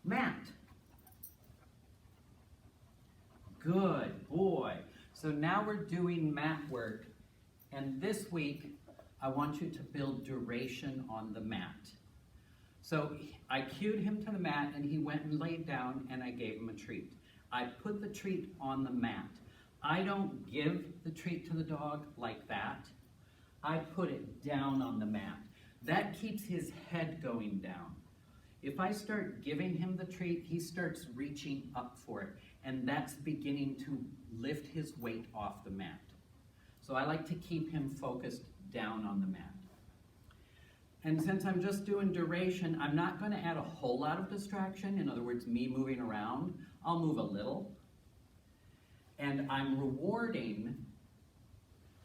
Matt. Good boy. So now we're doing mat work, and this week I want you to build duration on the mat. So I cued him to the mat and he went and laid down and I gave him a treat. I put the treat on the mat. I don't give the treat to the dog like that. I put it down on the mat. That keeps his head going down. If I start giving him the treat, he starts reaching up for it, and that's beginning to lift his weight off the mat. So I like to keep him focused down on the mat. And since I'm just doing duration, I'm not going to add a whole lot of distraction. In other words, me moving around. I'll move a little. And I'm rewarding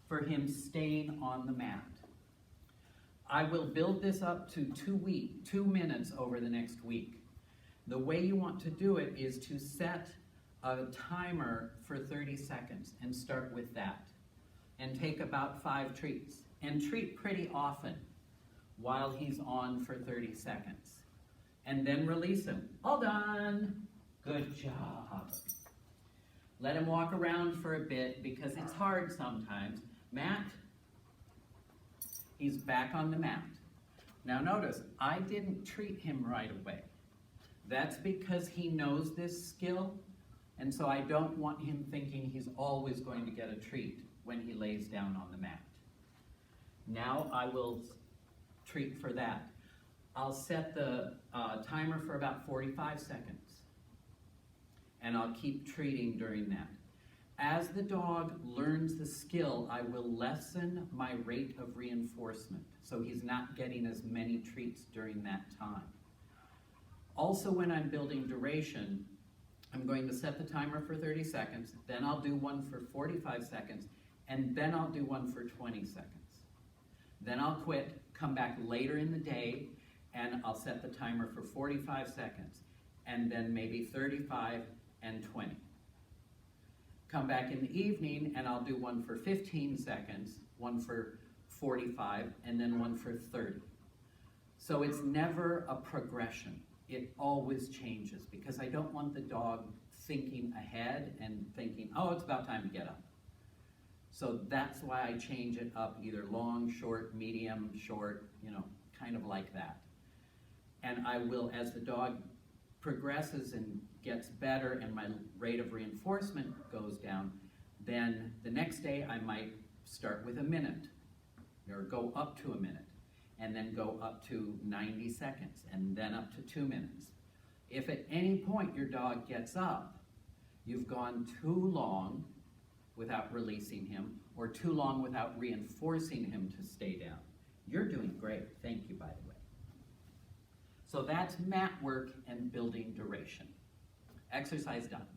for him staying on the mat. I will build this up to 2 minutes over the next week. The way you want to do it is to set a timer for 30 seconds and start with that. And take about 5 treats. And treat pretty often while he's on for 30 seconds. And then release him. All done. Good job. Let him walk around for a bit because it's hard sometimes. Matt, he's back on the mat. Now notice, I didn't treat him right away. That's because he knows this skill, and so I don't want him thinking he's always going to get a treat when he lays down on the mat. Now I will treat for that. I'll set the timer for about 45 seconds, and I'll keep treating during that. As the dog learns the skill, I will lessen my rate of reinforcement, so he's not getting as many treats during that time. Also, when I'm building duration, I'm going to set the timer for 30 seconds, then I'll do one for 45 seconds, and then I'll do one for 20 seconds. Then I'll quit, come back later in the day, and I'll set the timer for 45 seconds, and then maybe 35 and 20. Come back in the evening, and I'll do one for 15 seconds, one for 45, and then one for 30. So it's never a progression. It always changes, because I don't want the dog thinking ahead and thinking, oh, it's about time to get up. So that's why I change it up, either long, short, medium, short, kind of like that. And I will, as the dog progresses and gets better and my rate of reinforcement goes down, then the next day I might start with a minute, or go up to a minute, and then go up to 90 seconds, and then up to 2 minutes. If at any point your dog gets up, you've gone too long without releasing him, or too long without reinforcing him to stay down. You're doing great. Thank you, by the way. So that's mat work and building duration. Exercise done.